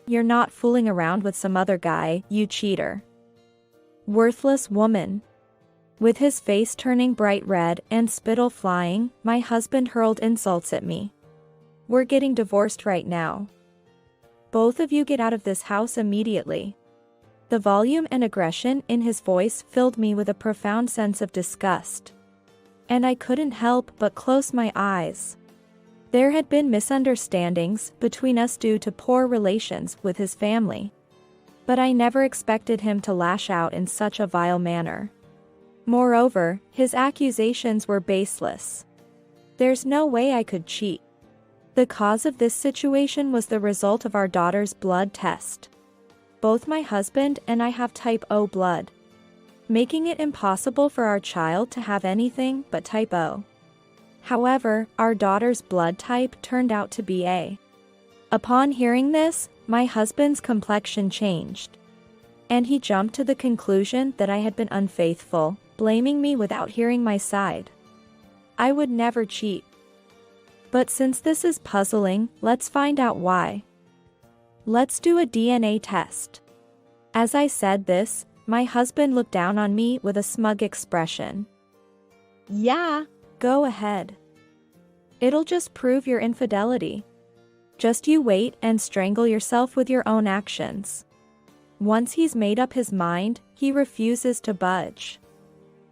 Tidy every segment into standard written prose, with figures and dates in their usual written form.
You're not fooling around with some other guy, you cheater. Worthless woman. With his face turning bright red and spittle flying, my husband hurled insults at me. We're getting divorced right now. Both of you get out of this house immediately. The volume and aggression in his voice filled me with a profound sense of disgust. And I couldn't help but close my eyes. There had been misunderstandings between us due to poor relations with his family. But I never expected him to lash out in such a vile manner. Moreover, his accusations were baseless. There's no way I could cheat. The cause of this situation was the result of our daughter's blood test. Both my husband and I have type O blood, making it impossible for our child to have anything but type O. However, our daughter's blood type turned out to be A. Upon hearing this, my husband's complexion changed. And he jumped to the conclusion that I had been unfaithful, blaming me without hearing my side. I would never cheat. But since this is puzzling, let's find out why. Let's do a DNA test. As I said this, my husband looked down on me with a smug expression. Yeah, go ahead. It'll just prove your infidelity. Just you wait and strangle yourself with your own actions. Once he's made up his mind, he refuses to budge.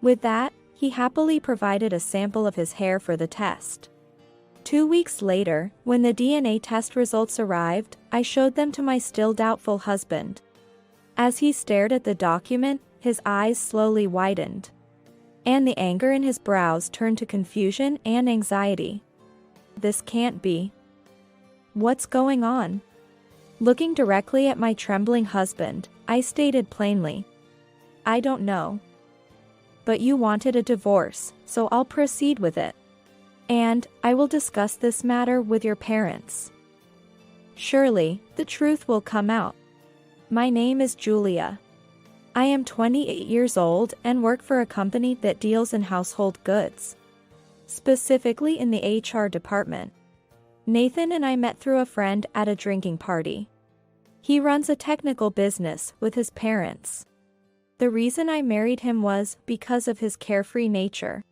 With that, he happily provided a sample of his hair for the test. 2 weeks later, when the DNA test results arrived, I showed them to my still doubtful husband. As he stared at the document, his eyes slowly widened. And the anger in his brows turned to confusion and anxiety. This can't be. What's going on? Looking directly at my trembling husband, I stated plainly. I don't know. But you wanted a divorce, so I'll proceed with it. And I will discuss this matter with your parents. Surely, the truth will come out. My name is Julia. I am 28 years old and work for a company that deals in household goods, specifically in the HR department. Nathan and I met through a friend at a drinking party. He runs a technical business with his parents. The reason I married him was because of his carefree nature,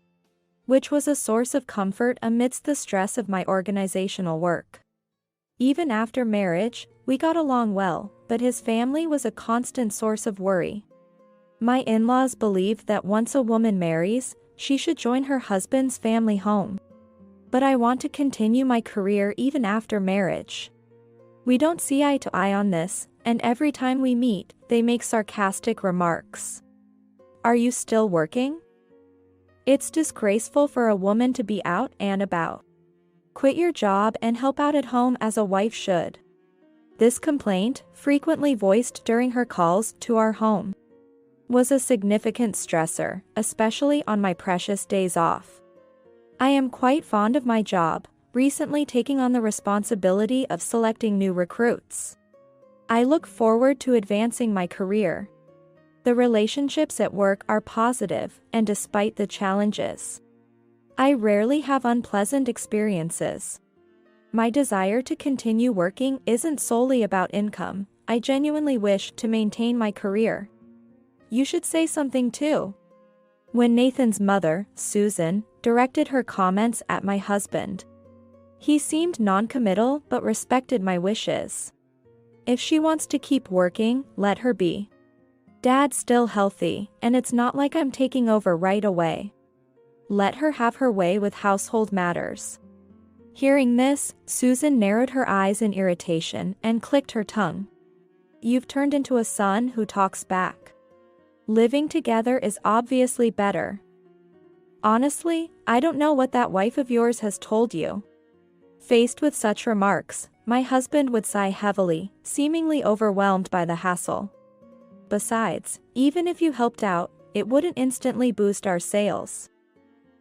which was a source of comfort amidst the stress of my organizational work. Even after marriage, we got along well, but his family was a constant source of worry. My in-laws believe that once a woman marries, she should join her husband's family home. But I want to continue my career even after marriage. We don't see eye to eye on this, and every time we meet, they make sarcastic remarks. Are you still working? It's disgraceful for a woman to be out and about. Quit your job and help out at home as a wife should. This complaint, frequently voiced during her calls to our home, was a significant stressor, especially on my precious days off. I am quite fond of my job, recently taking on the responsibility of selecting new recruits. I look forward to advancing my career. The relationships at work are positive, and despite the challenges, I rarely have unpleasant experiences. My desire to continue working isn't solely about income. I genuinely wish to maintain my career. You should say something too. When Nathan's mother, Susan, directed her comments at my husband, he seemed non-committal but respected my wishes. If she wants to keep working, let her be. Dad's still healthy, and it's not like I'm taking over right away. Let her have her way with household matters. Hearing this, Susan narrowed her eyes in irritation and clicked her tongue. You've turned into a son who talks back. Living together is obviously better. Honestly, I don't know what that wife of yours has told you. Faced with such remarks, my husband would sigh heavily, seemingly overwhelmed by the hassle. Besides, even if you helped out, it wouldn't instantly boost our sales.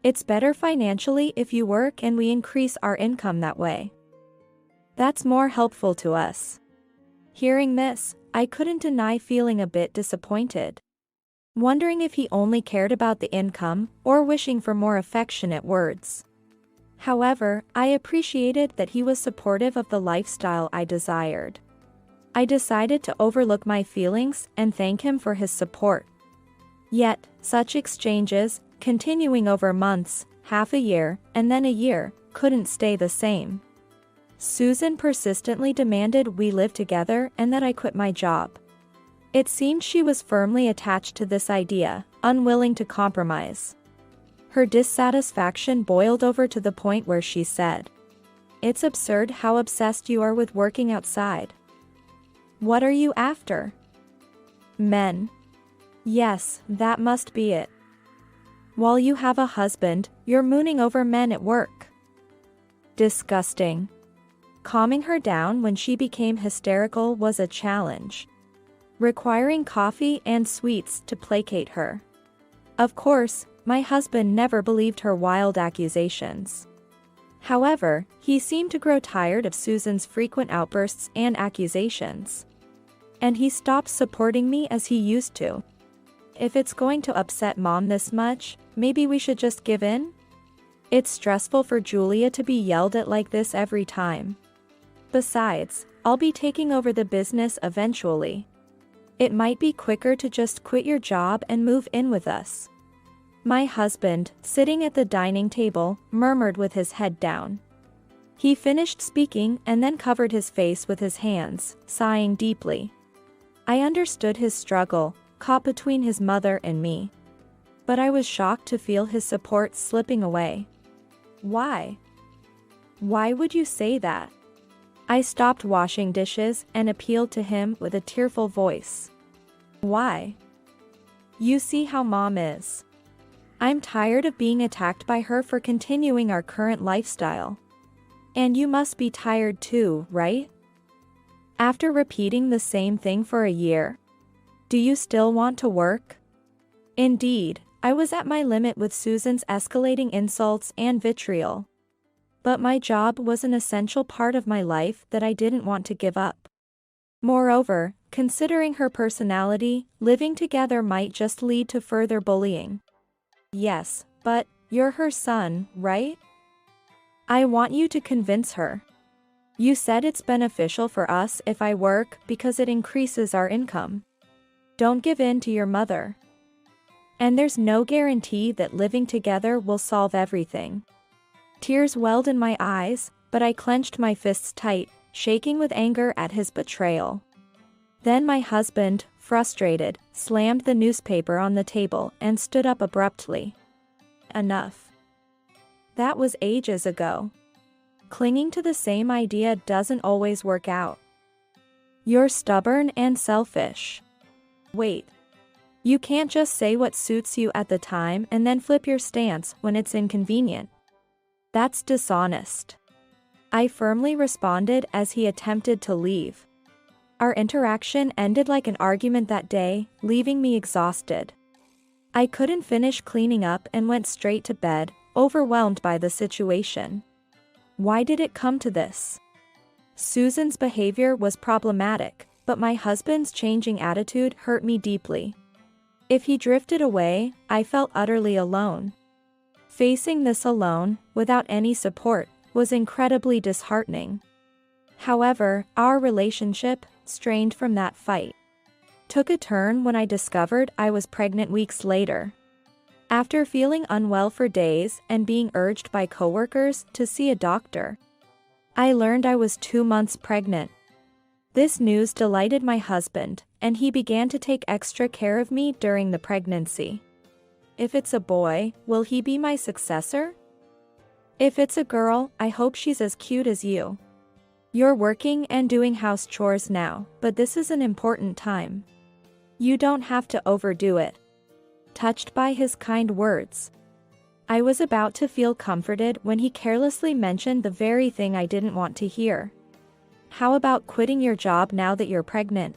It's better financially if you work and we increase our income that way. That's more helpful to us. Hearing this, I couldn't deny feeling a bit disappointed, wondering if he only cared about the income or wishing for more affectionate words. However, I appreciated that he was supportive of the lifestyle I desired. I decided to overlook my feelings and thank him for his support. Yet, such exchanges, continuing over months, half a year, and then a year, couldn't stay the same. Susan persistently demanded we live together and that I quit my job. It seemed she was firmly attached to this idea, unwilling to compromise. Her dissatisfaction boiled over to the point where she said, "It's absurd how obsessed you are with working outside. What are you after? Men. Yes, that must be it. While you have a husband, you're mooning over men at work." Disgusting. Calming her down when she became hysterical was a challenge, requiring coffee and sweets to placate her. Of course, my husband never believed her wild accusations. However, he seemed to grow tired of Susan's frequent outbursts and accusations, and he stopped supporting me as he used to. "If it's going to upset Mom this much, maybe we should just give in? It's stressful for Julia to be yelled at like this every time. Besides, I'll be taking over the business eventually. It might be quicker to just quit your job and move in with us." My husband, sitting at the dining table, murmured with his head down. He finished speaking and then covered his face with his hands, sighing deeply. I understood his struggle, caught between his mother and me. But I was shocked to feel his support slipping away. Why? Why would you say that? I stopped washing dishes and appealed to him with a tearful voice. Why? You see how Mom is. I'm tired of being attacked by her for continuing our current lifestyle. And you must be tired too, right? After repeating the same thing for a year, do you still want to work? Indeed, I was at my limit with Susan's escalating insults and vitriol. But my job was an essential part of my life that I didn't want to give up. Moreover, considering her personality, living together might just lead to further bullying. Yes, but you're her son, right? I want you to convince her. You said it's beneficial for us if I work because it increases our income. Don't give in to your mother. And there's no guarantee that living together will solve everything. Tears welled in my eyes, but I clenched my fists tight, shaking with anger at his betrayal. Then my husband, frustrated, slammed the newspaper on the table and stood up abruptly. Enough. That was ages ago. Clinging to the same idea doesn't always work out. You're stubborn and selfish. Wait. You can't just say what suits you at the time and then flip your stance when it's inconvenient. That's dishonest. I firmly responded as he attempted to leave. Our interaction ended like an argument that day, leaving me exhausted. I couldn't finish cleaning up and went straight to bed, overwhelmed by the situation. Why did it come to this? Susan's behavior was problematic, but my husband's changing attitude hurt me deeply. If he drifted away, I felt utterly alone. Facing this alone, without any support, was incredibly disheartening. However, our relationship, strained from that fight, took a turn when I discovered I was pregnant weeks later. After feeling unwell for days and being urged by coworkers to see a doctor, I learned I was 2 months pregnant. This news delighted my husband, and he began to take extra care of me during the pregnancy. If it's a boy, will he be my successor? If it's a girl, I hope she's as cute as you. You're working and doing house chores now, but this is an important time. You don't have to overdo it. Touched by his kind words, I was about to feel comforted when he carelessly mentioned the very thing I didn't want to hear. How about quitting your job now that you're pregnant?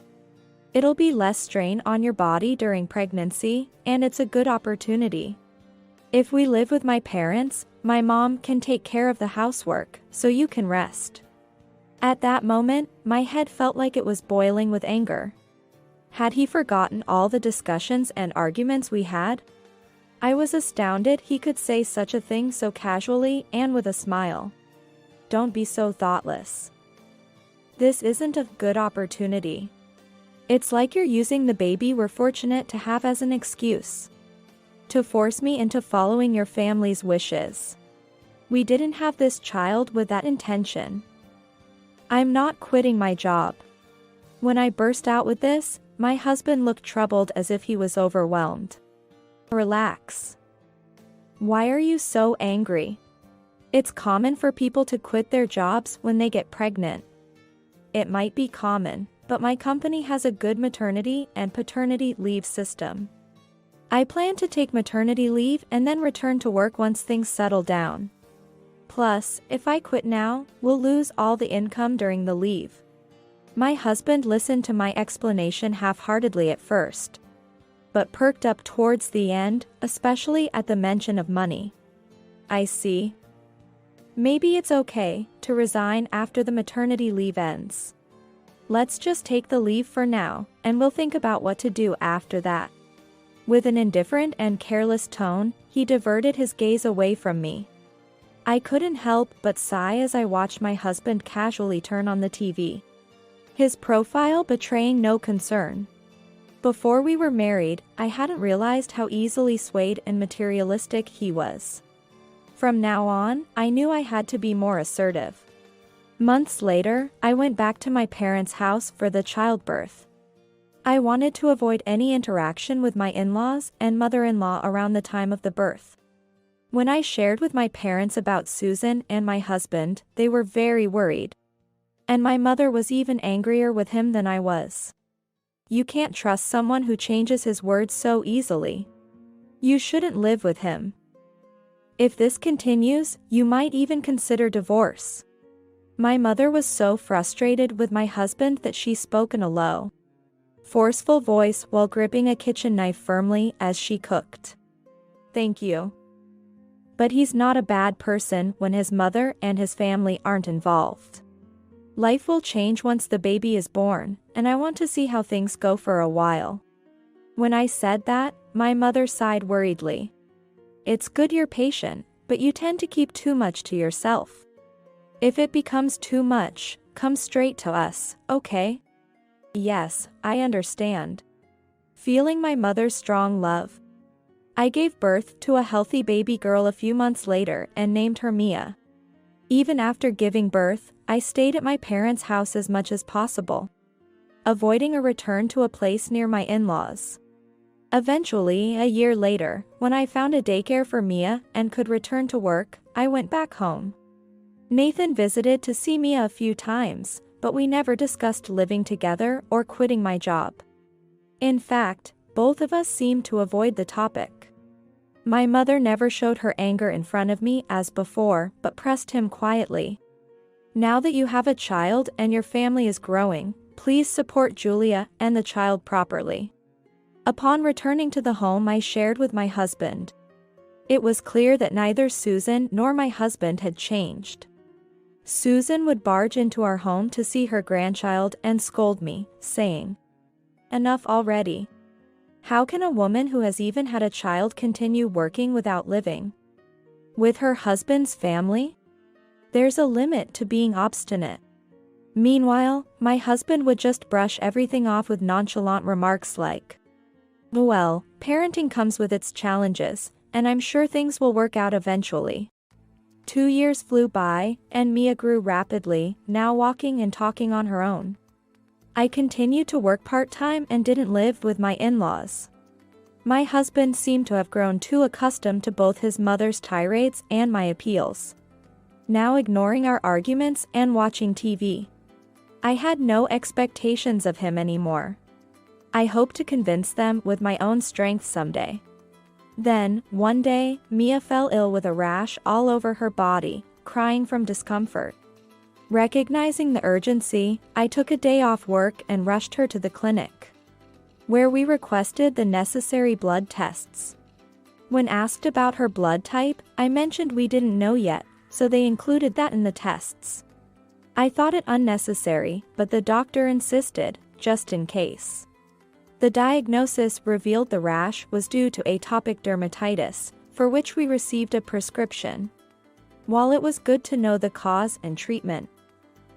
It'll be less strain on your body during pregnancy, and it's a good opportunity. If we live with my parents, my mom can take care of the housework, so you can rest. At that moment, my head felt like it was boiling with anger. Had he forgotten all the discussions and arguments we had? I was astounded he could say such a thing so casually and with a smile. Don't be so thoughtless. This isn't a good opportunity. It's like you're using the baby we're fortunate to have as an excuse to force me into following your family's wishes. We didn't have this child with that intention. I'm not quitting my job." When I burst out with this, my husband looked troubled as if he was overwhelmed. "Relax. Why are you so angry? It's common for people to quit their jobs when they get pregnant." "It might be common, but my company has a good maternity and paternity leave system. I plan to take maternity leave and then return to work once things settle down. Plus, if I quit now, we'll lose all the income during the leave." My husband listened to my explanation half-heartedly at first, but perked up towards the end, especially at the mention of money. "I see. Maybe it's okay to resign after the maternity leave ends. Let's just take the leave for now, and we'll think about what to do after that." With an indifferent and careless tone, he diverted his gaze away from me. I couldn't help but sigh as I watched my husband casually turn on the TV, his profile betraying no concern. Before we were married, I hadn't realized how easily swayed and materialistic he was. From now on, I knew I had to be more assertive. Months later, I went back to my parents' house for the childbirth. I wanted to avoid any interaction with my in-laws and mother-in-law around the time of the birth. When I shared with my parents about Susan and my husband, they were very worried. And my mother was even angrier with him than I was. "You can't trust someone who changes his words so easily. You shouldn't live with him. If this continues, you might even consider divorce." My mother was so frustrated with my husband that she spoke in a low, forceful voice while gripping a kitchen knife firmly as she cooked. "Thank you. But he's not a bad person when his mother and his family aren't involved. Life will change once the baby is born, and I want to see how things go for a while." When I said that, my mother sighed worriedly. "It's good you're patient, but you tend to keep too much to yourself. If it becomes too much, come straight to us, okay?" "Yes, I understand." Feeling my mother's strong love, I gave birth to a healthy baby girl a few months later and named her Mia. Even after giving birth, I stayed at my parents' house as much as possible, avoiding a return to a place near my in-laws. Eventually, a year later, when I found a daycare for Mia and could return to work, I went back home. Nathan visited to see Mia a few times, but we never discussed living together or quitting my job. In fact, both of us seemed to avoid the topic. My mother never showed her anger in front of me as before, but pressed him quietly. "Now that you have a child and your family is growing, please support Julia and the child properly." Upon returning to the home I shared with my husband, it was clear that neither Susan nor my husband had changed. Susan would barge into our home to see her grandchild and scold me, saying, "Enough already. How can a woman who has even had a child continue working without living with her husband's family? There's a limit to being obstinate." Meanwhile, my husband would just brush everything off with nonchalant remarks like, "Well, parenting comes with its challenges, and I'm sure things will work out eventually." 2 years flew by, and Mia grew rapidly, now walking and talking on her own. I continued to work part-time and didn't live with my in-laws. My husband seemed to have grown too accustomed to both his mother's tirades and my appeals, now ignoring our arguments and watching TV. I had no expectations of him anymore. I hoped to convince them with my own strength someday. Then, one day, Mia fell ill with a rash all over her body, crying from discomfort. Recognizing the urgency, I took a day off work and rushed her to the clinic, where we requested the necessary blood tests. When asked about her blood type, I mentioned we didn't know yet, so they included that in the tests. I thought it unnecessary, but the doctor insisted, just in case. The diagnosis revealed the rash was due to atopic dermatitis, for which we received a prescription. While it was good to know the cause and treatment,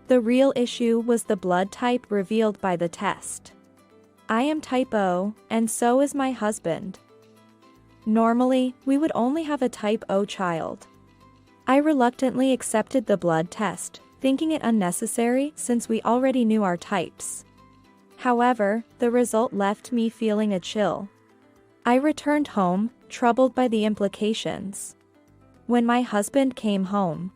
The real issue was the blood type revealed by the test. I am type O, and so is my husband. Normally, we would only have a type O child. I reluctantly accepted the blood test, thinking it unnecessary since we already knew our types. However, the result left me feeling a chill. I returned home, troubled by the implications. When my husband came home,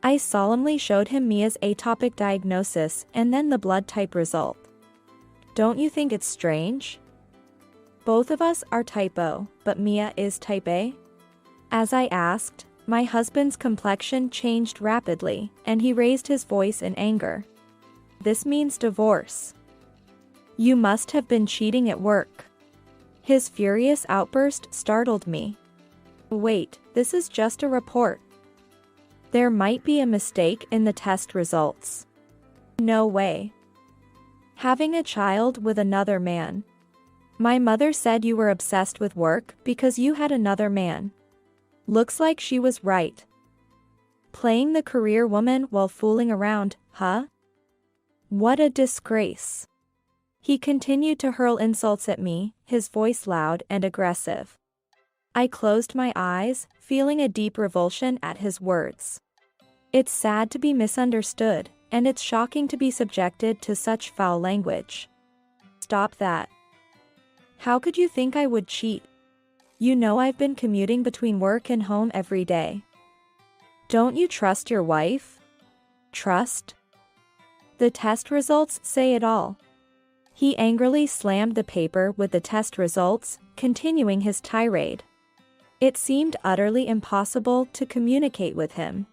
I solemnly showed him Mia's atopic diagnosis and then the blood type result. Don't you think it's strange? Both of us are type O, but Mia is type A? As I asked, my husband's complexion changed rapidly, and he raised his voice in anger. This means divorce. You must have been cheating at work. His furious outburst startled me. Wait, this is just a report. There might be a mistake in the test results. No way. Having a child with another man. My mother said you were obsessed with work because you had another man. Looks like she was right. Playing the career woman while fooling around, huh? What a disgrace. He continued to hurl insults at me, his voice loud and aggressive. I closed my eyes, feeling a deep revulsion at his words. It's sad to be misunderstood, and it's shocking to be subjected to such foul language. Stop that. How could you think I would cheat? You know I've been commuting between work and home every day. Don't you trust your wife? Trust? The test results say it all. He angrily slammed the paper with the test results, continuing his tirade. It seemed utterly impossible to communicate with him.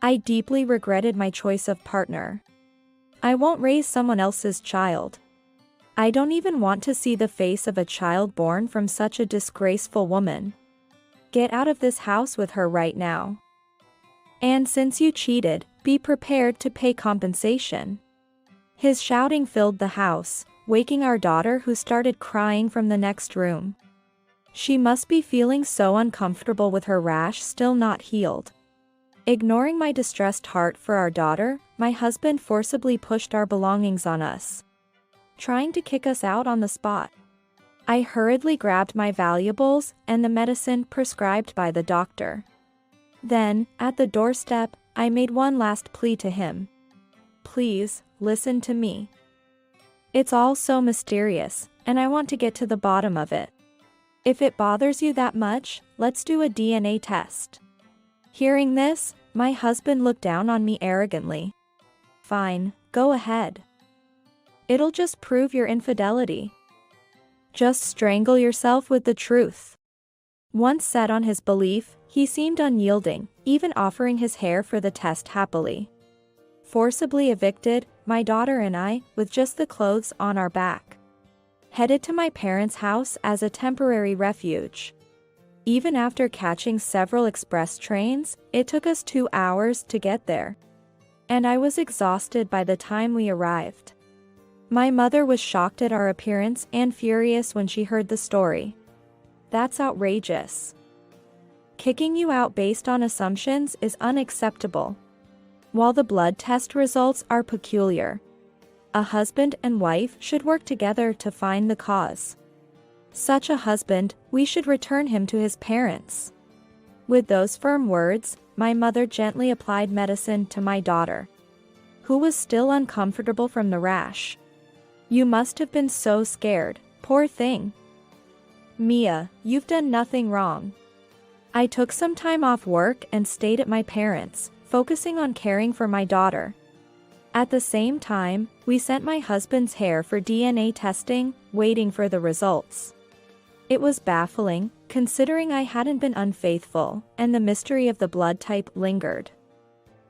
I deeply regretted my choice of partner. I won't raise someone else's child. I don't even want to see the face of a child born from such a disgraceful woman. Get out of this house with her right now. And since you cheated, be prepared to pay compensation. His shouting filled the house, waking our daughter, who started crying from the next room. She must be feeling so uncomfortable with her rash still not healed. Ignoring my distressed heart for our daughter, my husband forcibly pushed our belongings on us, trying to kick us out on the spot. I hurriedly grabbed my valuables and the medicine prescribed by the doctor. Then, at the doorstep, I made one last plea to him. Please, listen to me. It's all so mysterious, and I want to get to the bottom of it. If it bothers you that much, let's do a DNA test. Hearing this, my husband looked down on me arrogantly. Fine, go ahead. It'll just prove your infidelity. Just strangle yourself with the truth. Once set on his belief, he seemed unyielding, even offering his hair for the test happily. Forcibly evicted, my daughter and I, with just the clothes on our back, headed to my parents' house as a temporary refuge. Even after catching several express trains, it took us 2 hours to get there. And I was exhausted by the time we arrived. My mother was shocked at our appearance and furious when she heard the story. That's outrageous. Kicking you out based on assumptions is unacceptable. While the blood test results are peculiar, a husband and wife should work together to find the cause. Such a husband, we should return him to his parents. With those firm words, my mother gently applied medicine to my daughter, who was still uncomfortable from the rash. You must have been so scared, poor thing. Mia, you've done nothing wrong. I took some time off work and stayed at my parents', focusing on caring for my daughter. At the same time, we sent my husband's hair for DNA testing, waiting for the results. It was baffling, considering I hadn't been unfaithful, and the mystery of the blood type lingered.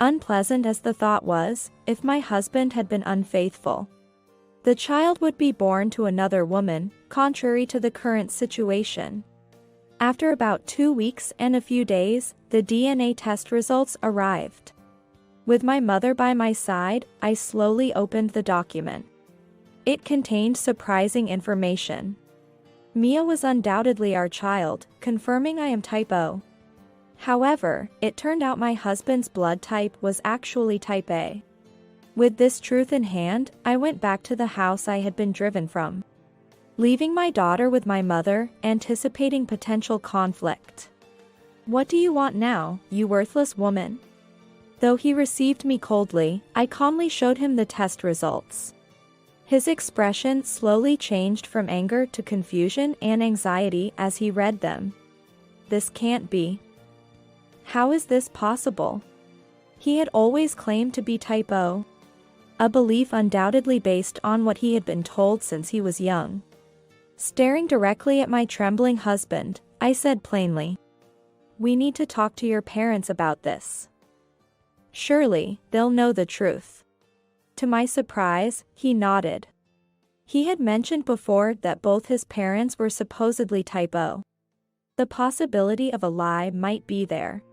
Unpleasant as the thought was, if my husband had been unfaithful, the child would be born to another woman, contrary to the current situation. After about 2 weeks and a few days, the DNA test results arrived. With my mother by my side, I slowly opened the document. It contained surprising information. Mia was undoubtedly our child, confirming I am type O. However, it turned out my husband's blood type was actually type A. With this truth in hand, I went back to the house I had been driven from, leaving my daughter with my mother, anticipating potential conflict. "What do you want now, you worthless woman?" Though he received me coldly, I calmly showed him the test results. His expression slowly changed from anger to confusion and anxiety as he read them. "This can't be. How is this possible?" He had always claimed to be type O, a belief undoubtedly based on what he had been told since he was young. Staring directly at my trembling husband, I said plainly, "We need to talk to your parents about this. Surely, they'll know the truth." To my surprise, he nodded. He had mentioned before that both his parents were supposedly type O. The possibility of a lie might be there.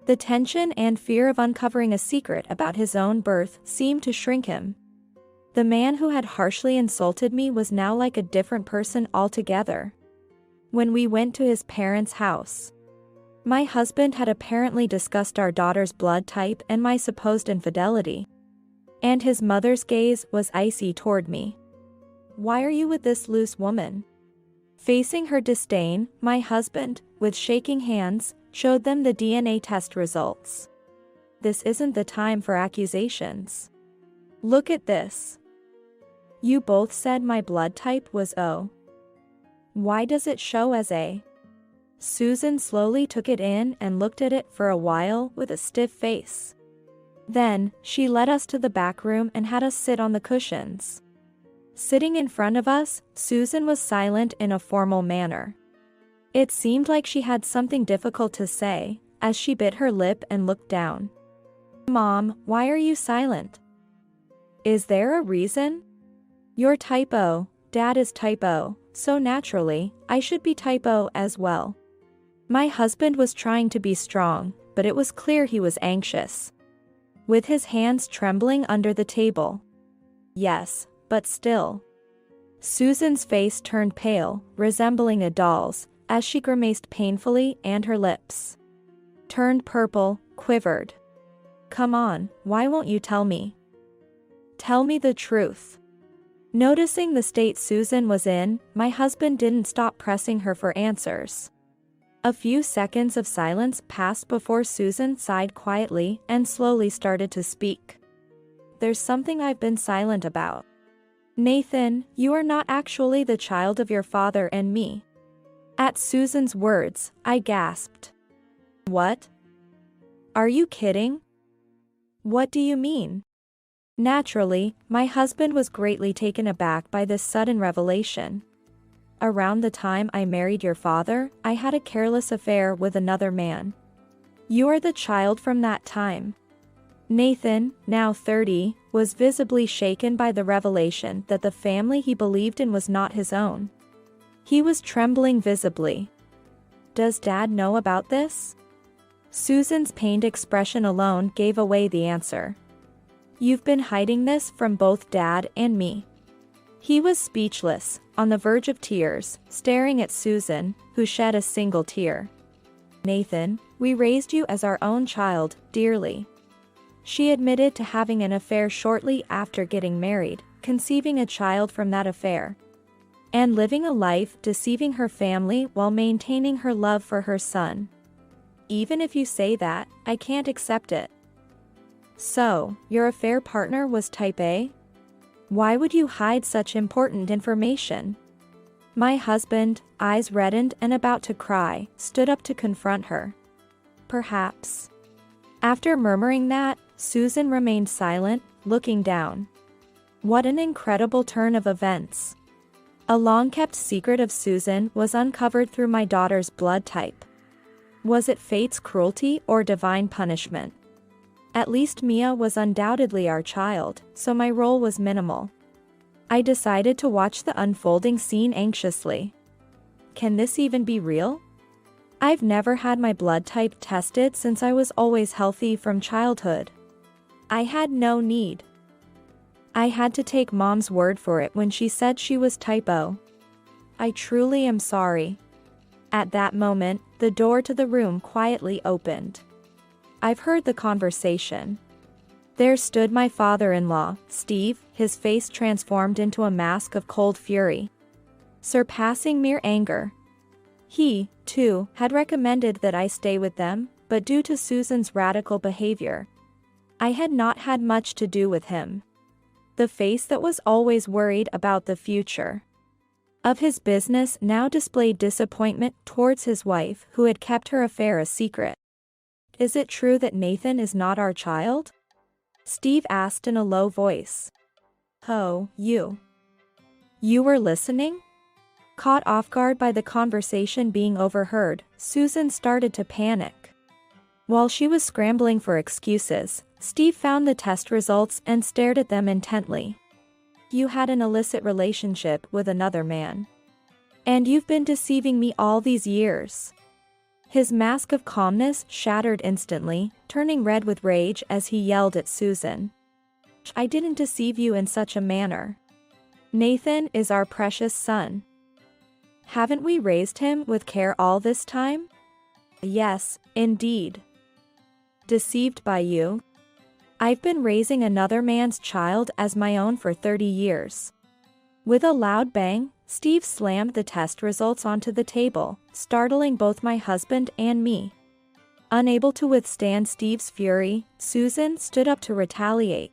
The tension and fear of uncovering a secret about his own birth seemed to shrink him. The man who had harshly insulted me was now like a different person altogether. When we went to his parents' house, my husband had apparently discussed our daughter's blood type and my supposed infidelity, and his mother's gaze was icy toward me. "Why are you with this loose woman?" Facing her disdain, my husband, with shaking hands, showed them the DNA test results. "This isn't the time for accusations. Look at this. You both said my blood type was O. Why does it show as A?" Susan slowly took it in and looked at it for a while with a stiff face. Then, she led us to the back room and had us sit on the cushions. Sitting in front of us, Susan was silent in a formal manner. It seemed like she had something difficult to say, as she bit her lip and looked down. "Mom, why are you silent? Is there a reason? You're type O, Dad is type O, so naturally, I should be type O as well." My husband was trying to be strong, but it was clear he was anxious, with his hands trembling under the table. "Yes, but still." Susan's face turned pale, resembling a doll's, as she grimaced painfully and her lips turned purple, quivered. "Come on, why won't you tell me? Tell me the truth." Noticing the state Susan was in, my husband didn't stop pressing her for answers. A few seconds of silence passed before Susan sighed quietly and slowly started to speak. "There's something I've been silent about. Nathan, you are not actually the child of your father and me." At Susan's words, I gasped. "What? Are you kidding? What do you mean?" Naturally, my husband was greatly taken aback by this sudden revelation. "Around the time I married your father, I had a careless affair with another man. You are the child from that time." Nathan, now 30, was visibly shaken by the revelation that the family he believed in was not his own. He was trembling visibly. "Does Dad know about this?" Susan's pained expression alone gave away the answer. "You've been hiding this from both Dad and me." He was speechless, on the verge of tears, staring at Susan, who shed a single tear. "Nathan, we raised you as our own child, dearly." She admitted to having an affair shortly after getting married, conceiving a child from that affair, and living a life deceiving her family while maintaining her love for her son. "Even if you say that, I can't accept it." "So, your affair partner was type A? Why would you hide such important information?" My husband, eyes reddened and about to cry, stood up to confront her. "Perhaps." After murmuring that, Susan remained silent, looking down. What an incredible turn of events. A long-kept secret of Susan was uncovered through my daughter's blood type. Was it fate's cruelty or divine punishment? At least Mia was undoubtedly our child, so my role was minimal. I decided to watch the unfolding scene anxiously. Can this even be real? I've never had my blood type tested since I was always healthy from childhood. I had no need. I had to take Mom's word for it when she said she was type O. I truly am sorry. At that moment, the door to the room quietly opened. "I've heard the conversation. There stood my father-in-law, Steve, his face transformed into a mask of cold fury, surpassing mere anger. He, too, had recommended that I stay with them, but due to Susan's radical behavior, I had not had much to do with him. The face that was always worried about the future of his business now displayed disappointment towards his wife who had kept her affair a secret. "Is it true that Nathan is not our child?" Steve asked in a low voice. "Oh, you were listening?" Caught off guard by the conversation being overheard, Susan started to panic. While she was scrambling for excuses, Steve found the test results and stared at them intently. "You had an illicit relationship with another man. And you've been deceiving me all these years." His mask of calmness shattered instantly, turning red with rage as he yelled at Susan. "I didn't deceive you in such a manner. Nathan is our precious son. Haven't we raised him with care all this time?" "Yes, indeed." "Deceived by you? I've been raising another man's child as my own for 30 years. With a loud bang, Steve slammed the test results onto the table, startling both my husband and me. Unable to withstand Steve's fury, Susan stood up to retaliate.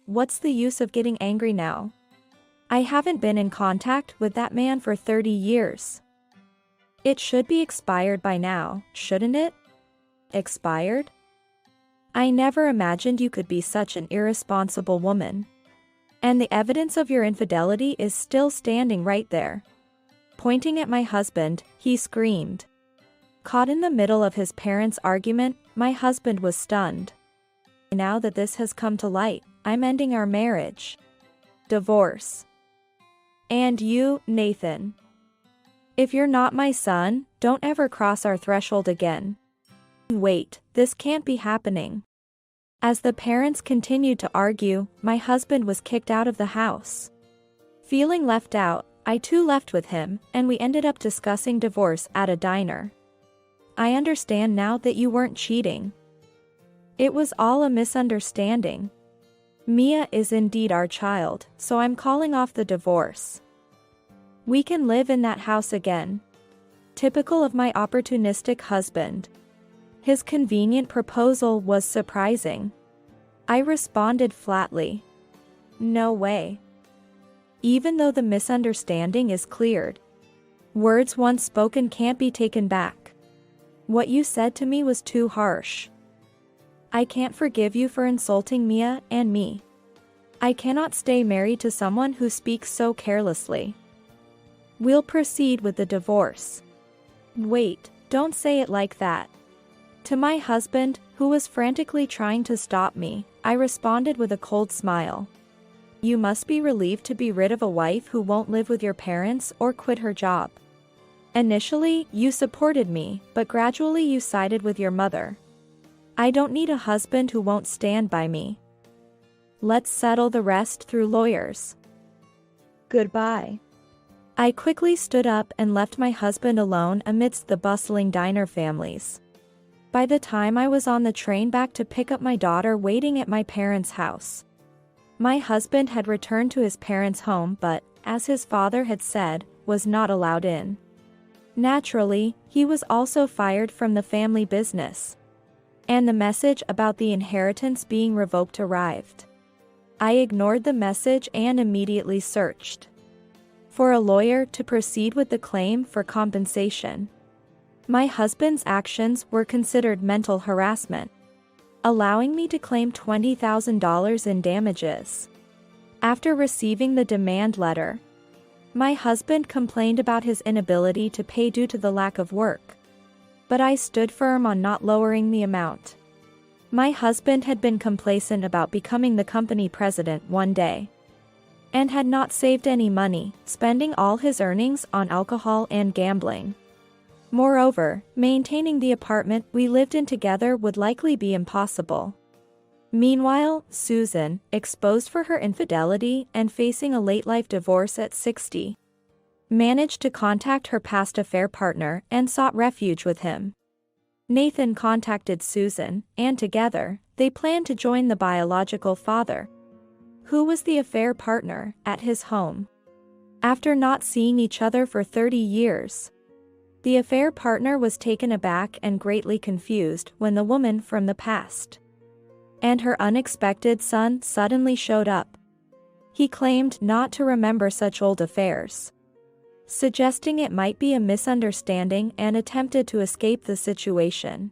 "What's the use of getting angry now? I haven't been in contact with that man for 30 years. It should be expired by now, shouldn't it?" "Expired? I never imagined you could be such an irresponsible woman. And the evidence of your infidelity is still standing right there." Pointing at my husband, he screamed. Caught in the middle of his parents' argument, my husband was stunned. "Now that this has come to light, I'm ending our marriage. Divorce. And you, Nathan. If you're not my son, don't ever cross our threshold again." "Wait, this can't be happening." As the parents continued to argue, my husband was kicked out of the house. Feeling left out, I too left with him, and we ended up discussing divorce at a diner. "I understand now that you weren't cheating. It was all a misunderstanding. Mia is indeed our child, so I'm calling off the divorce. We can live in that house again." Typical of my opportunistic husband. His convenient proposal was surprising. I responded flatly. "No way. Even though the misunderstanding is cleared, words once spoken can't be taken back. What you said to me was too harsh. I can't forgive you for insulting Mia and me. I cannot stay married to someone who speaks so carelessly. We'll proceed with the divorce." "Wait, don't say it like that." To my husband, who was frantically trying to stop me, I responded with a cold smile. "You must be relieved to be rid of a wife who won't live with your parents or quit her job. Initially, you supported me, but gradually you sided with your mother. I don't need a husband who won't stand by me. Let's settle the rest through lawyers. Goodbye." I quickly stood up and left my husband alone amidst the bustling diner families. By the time I was on the train back to pick up my daughter waiting at my parents' house, my husband had returned to his parents' home but, as his father had said, was not allowed in. Naturally, he was also fired from the family business. And the message about the inheritance being revoked arrived. I ignored the message and immediately searched for a lawyer to proceed with the claim for compensation. My husband's actions were considered mental harassment, allowing me to claim $20,000 in damages. After receiving the demand letter, my husband complained about his inability to pay due to the lack of work, but I stood firm on not lowering the amount. My husband had been complacent about becoming the company president one day, and had not saved any money, spending all his earnings on alcohol and gambling. Moreover, maintaining the apartment we lived in together would likely be impossible. Meanwhile, Susan, exposed for her infidelity and facing a late-life divorce at 60, managed to contact her past affair partner and sought refuge with him. Nathan contacted Susan, and together, they planned to join the biological father, who was the affair partner, at his home. After not seeing each other for 30 years, the affair partner was taken aback and greatly confused when the woman from the past and her unexpected son suddenly showed up. He claimed not to remember such old affairs, suggesting it might be a misunderstanding, and attempted to escape the situation.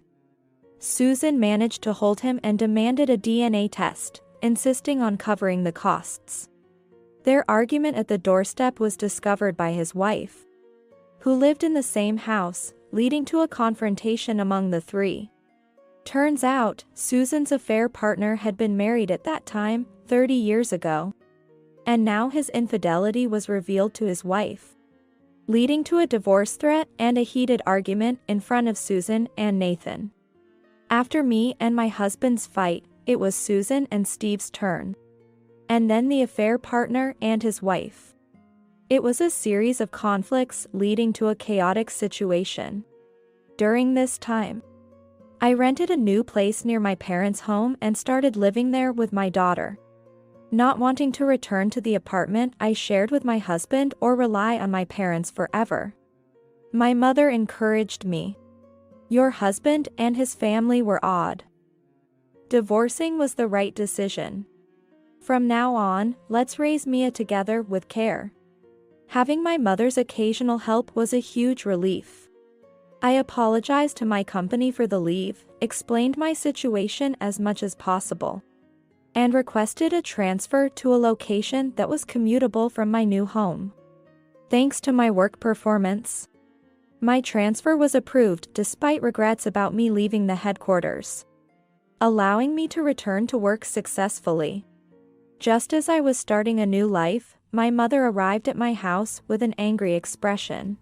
Susan managed to hold him and demanded a DNA test, insisting on covering the costs. Their argument at the doorstep was discovered by his wife, who lived in the same house, leading to a confrontation among the three. Turns out, Susan's affair partner had been married at that time, 30 years ago. And now his infidelity was revealed to his wife, leading to a divorce threat and a heated argument in front of Susan and Nathan. After me and my husband's fight, it was Susan and Steve's turn. And then the affair partner and his wife. It was a series of conflicts leading to a chaotic situation. During this time, I rented a new place near my parents' home and started living there with my daughter. Not wanting to return to the apartment I shared with my husband or rely on my parents forever, my mother encouraged me. Your husband and his family were odd. Divorcing was the right decision. From now on, let's raise Mia together with care. Having my mother's occasional help was a huge relief. I apologized to my company for the leave, explained my situation as much as possible, and requested a transfer to a location that was commutable from my new home. Thanks to my work performance, my transfer was approved despite regrets about me leaving the headquarters, allowing me to return to work successfully. Just as I was starting a new life, my mother arrived at my house with an angry expression.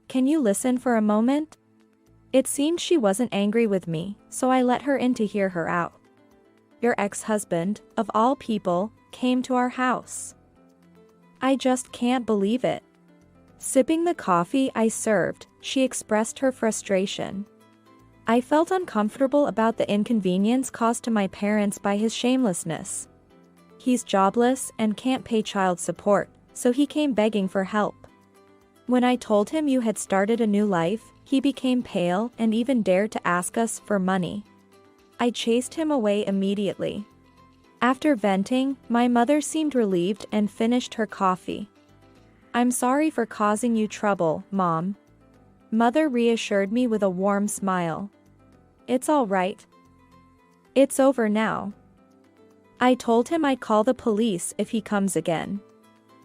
Can you listen for a moment? It seemed she wasn't angry with me, so I let her in to hear her out. Your ex-husband, of all people, came to our house. I just can't believe it. Sipping the coffee I served, she expressed her frustration. I felt uncomfortable about the inconvenience caused to my parents by his shamelessness. He's jobless and can't pay child support, so he came begging for help. When I told him you had started a new life, he became pale and even dared to ask us for money. I chased him away immediately. After venting, my mother seemed relieved and finished her coffee. I'm sorry for causing you trouble, Mom. Mother reassured me with a warm smile. It's all right. It's over now. I told him I'd call the police if he comes again.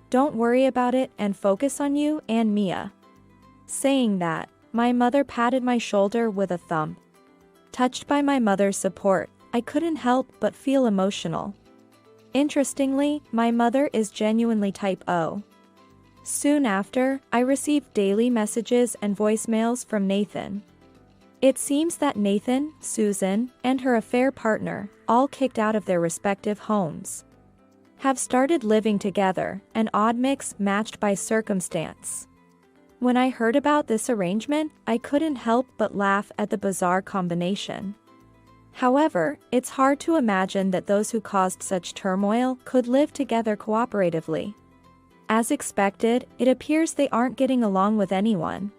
Don't worry about it and focus on you and Mia. Saying that, my mother patted my shoulder with a thumb. Touched by my mother's support, I couldn't help but feel emotional. Interestingly, my mother is genuinely type O. Soon after, I received daily messages and voicemails from Nathan. It seems that Nathan, Susan, and her affair partner, all kicked out of their respective homes, have started living together, an odd mix matched by circumstance. When I heard about this arrangement, I couldn't help but laugh at the bizarre combination. However, it's hard to imagine that those who caused such turmoil could live together cooperatively. As expected, it appears they aren't getting along with anyone.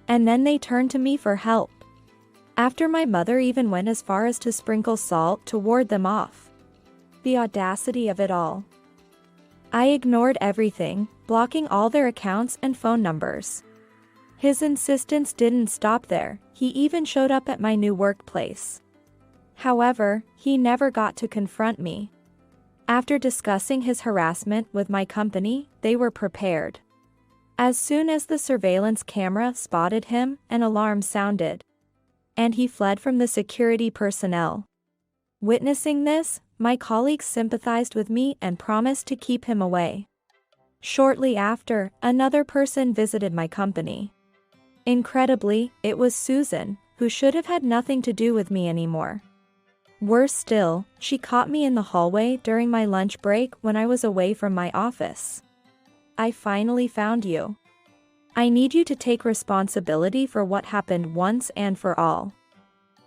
And then they turn to me for help. After my mother even went as far as to sprinkle salt to ward them off. The audacity of it all. I ignored everything, blocking all their accounts and phone numbers. His insistence didn't stop there, he even showed up at my new workplace. However, he never got to confront me. After discussing his harassment with my company, they were prepared. As soon as the surveillance camera spotted him, an alarm sounded, and he fled from the security personnel. Witnessing this, my colleagues sympathized with me and promised to keep him away. Shortly after, another person visited my company. Incredibly, it was Susan, who should have had nothing to do with me anymore. Worse still, she caught me in the hallway during my lunch break when I was away from my office. I finally found you. I need you to take responsibility for what happened once and for all.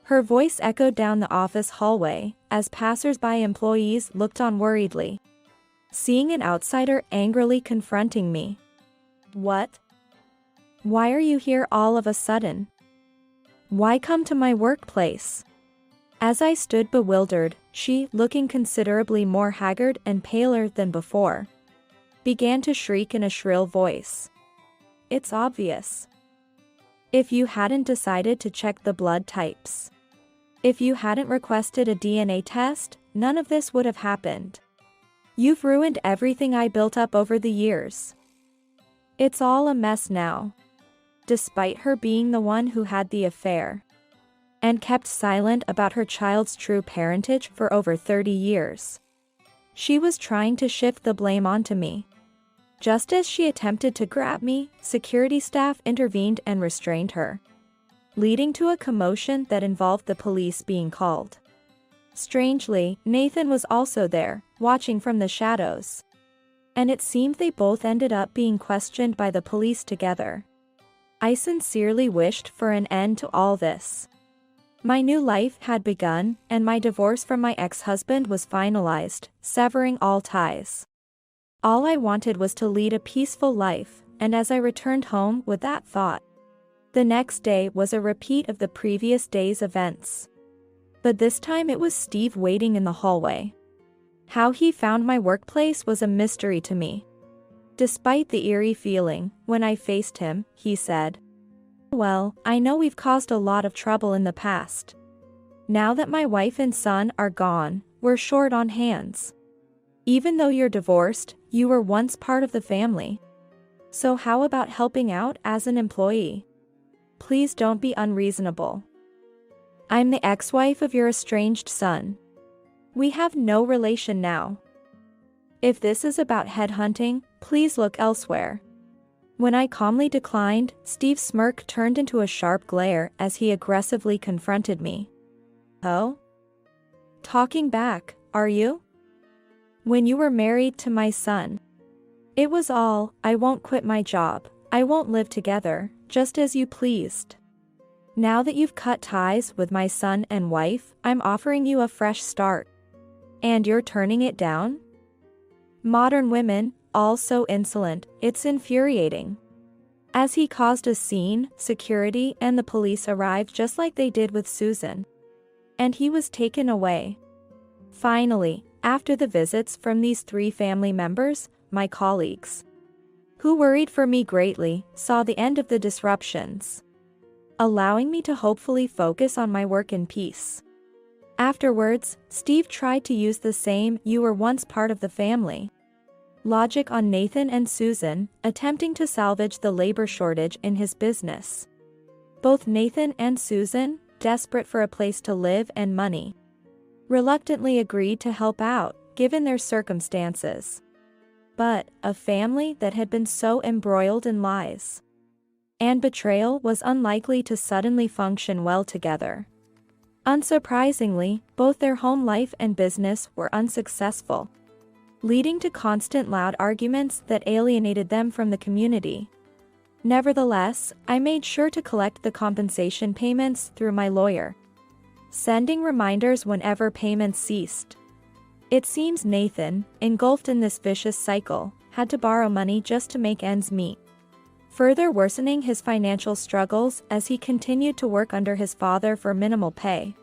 Her voice echoed down the office hallway, as passers-by employees looked on worriedly. Seeing an outsider angrily confronting me. What? Why are you here all of a sudden? Why come to my workplace? As I stood bewildered, she, looking considerably more haggard and paler than before, began to shriek in a shrill voice. It's obvious. If you hadn't decided to check the blood types. If you hadn't requested a DNA test, none of this would have happened. You've ruined everything I built up over the years. It's all a mess now. Despite her being the one who had the affair and kept silent about her child's true parentage for over 30 years. She was trying to shift the blame onto me. Just as she attempted to grab me, security staff intervened and restrained her, leading to a commotion that involved the police being called. Strangely, Nathan was also there, watching from the shadows. And it seemed they both ended up being questioned by the police together. I sincerely wished for an end to all this. My new life had begun, and my divorce from my ex-husband was finalized, severing all ties. All I wanted was to lead a peaceful life, and as I returned home with that thought, the next day was a repeat of the previous day's events. But this time it was Steve waiting in the hallway. How he found my workplace was a mystery to me. Despite the eerie feeling, when I faced him, he said, "Well, I know we've caused a lot of trouble in the past. Now that my wife and son are gone, we're short on hands. Even though you're divorced, you were once part of the family. So how about helping out as an employee? Please don't be unreasonable. I'm the ex-wife of your estranged son. We have no relation now. If this is about headhunting, please look elsewhere." When I calmly declined, Steve's smirk turned into a sharp glare as he aggressively confronted me. "Oh? Talking back, are you? When you were married to my son. It was all, I won't quit my job, I won't live together, just as you pleased. Now that you've cut ties with my son and wife, I'm offering you a fresh start. And you're turning it down? Modern women, all so insolent, it's infuriating." As he caused a scene, security and the police arrived just like they did with Susan. And he was taken away. Finally, after the visits from these 3 family members, my colleagues, who worried for me greatly, saw the end of the disruptions, allowing me to hopefully focus on my work in peace. Afterwards, Steve tried to use the same "you were once part of the family" logic on Nathan and Susan, attempting to salvage the labor shortage in his business. Both Nathan and Susan, desperate for a place to live and money, reluctantly agreed to help out, given their circumstances. But a family that had been so embroiled in lies and betrayal was unlikely to suddenly function well together. Unsurprisingly, both their home life and business were unsuccessful, leading to constant loud arguments that alienated them from the community. Nevertheless, I made sure to collect the compensation payments through my lawyer, sending reminders whenever payments ceased. It seems Nathan, engulfed in this vicious cycle, had to borrow money just to make ends meet, further worsening his financial struggles as he continued to work under his father for minimal pay.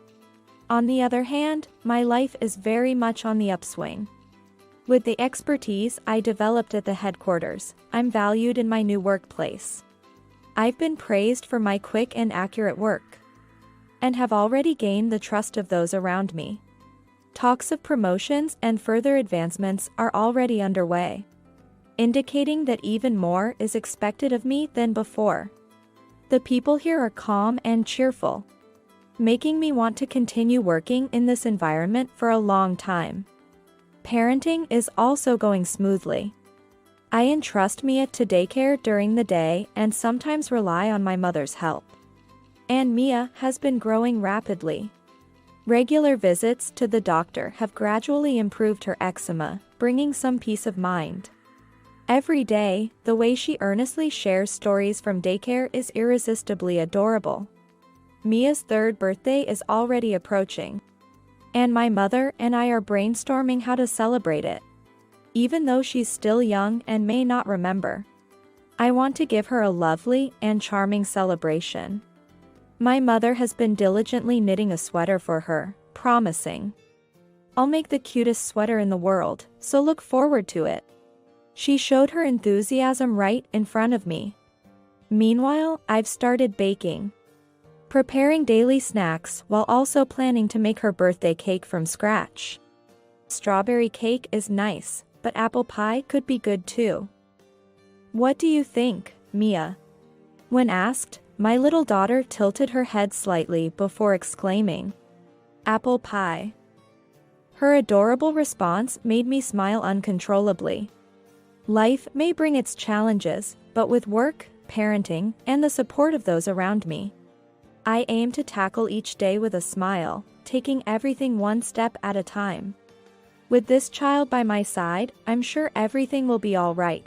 On the other hand, my life is very much on the upswing. With the expertise I developed at the headquarters, I'm valued in my new workplace. I've been praised for my quick and accurate work, and have already gained the trust of those around me. Talks of promotions and further advancements are already underway, indicating that even more is expected of me than before. The people here are calm and cheerful, making me want to continue working in this environment for a long time. Parenting is also going smoothly. I entrust Mia to daycare during the day and sometimes rely on my mother's help. And Mia has been growing rapidly. Regular visits to the doctor have gradually improved her eczema, bringing some peace of mind. Every day, the way she earnestly shares stories from daycare is irresistibly adorable. Mia's third birthday is already approaching. And my mother and I are brainstorming how to celebrate it. Even though she's still young and may not remember, I want to give her a lovely and charming celebration. My mother has been diligently knitting a sweater for her, promising, "I'll make the cutest sweater in the world, so look forward to it." She showed her enthusiasm right in front of me. Meanwhile, I've started baking, preparing daily snacks while also planning to make her birthday cake from scratch. Strawberry cake is nice, but apple pie could be good too. "What do you think, Mia?" When asked, my little daughter tilted her head slightly before exclaiming, "Apple pie." Her adorable response made me smile uncontrollably. Life may bring its challenges, but with work, parenting, and the support of those around me, I aim to tackle each day with a smile, taking everything one step at a time. With this child by my side, I'm sure everything will be all right.